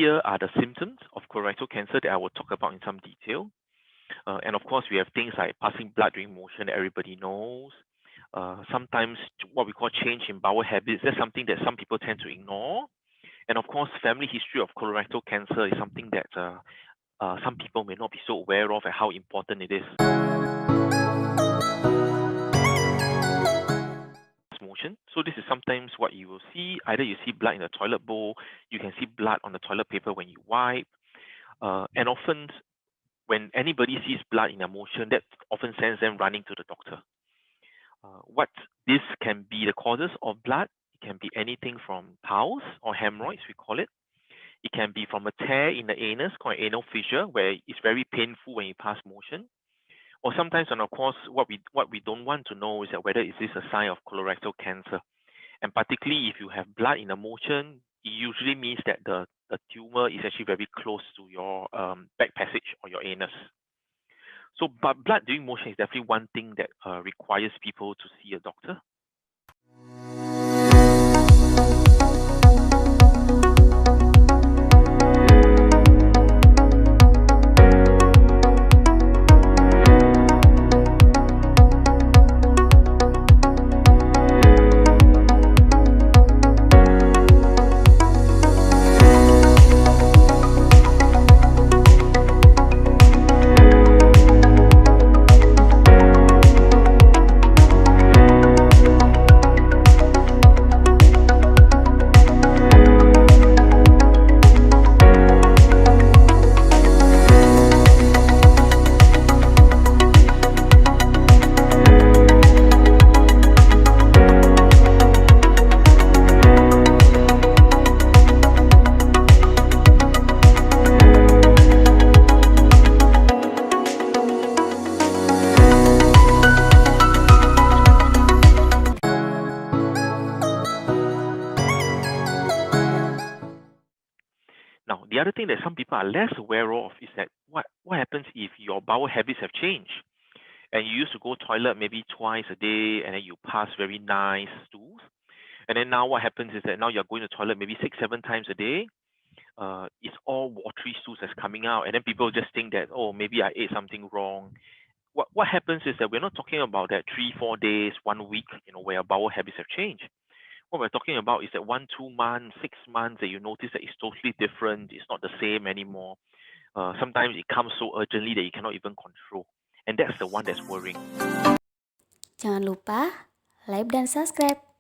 here are the symptoms of colorectal cancer that I will talk about in some detail. And of course, we have things like passing blood during motion that everybody knows. Sometimes what we call change in bowel habits, that's something that some people tend to ignore. And of course, family history of colorectal cancer is something that some people may not be so aware of and how important it is. Motion. So this is sometimes what you will see. Either you see blood in the toilet bowl, you can see blood on the toilet paper when you wipe. And often when anybody sees blood in their motion, that often sends them running to the doctor. What this can be the causes of blood, it can be anything from piles or hemorrhoids, we call it. It can be from a tear in the anus called anal fissure, where it's very painful when you pass motion. Or sometimes, and of course, what we don't want to know is that whether is this a sign of colorectal cancer. And particularly if you have blood in the motion, it usually means that the tumor is actually very close to your back passage or your anus. So, but blood during motion is definitely one thing that requires people to see a doctor. Now, the other thing that some people are less aware of is that what happens if your bowel habits have changed, and you used to go toilet maybe twice a day, and then you pass very nice stools, and then now what happens is that now you're going to toilet maybe 6-7 times a day. It's all watery stools that's coming out, and then people just think that, oh, maybe I ate something wrong. What happens is that we're not talking about that 3-4 days, 1 week, where your bowel habits have changed. What we're talking about is that 1-2 months, 6 months that you notice that it's totally different, it's not the same anymore. Sometimes it comes so urgently that you cannot even control. And that's the one that's worrying. Jangan lupa like dan subscribe.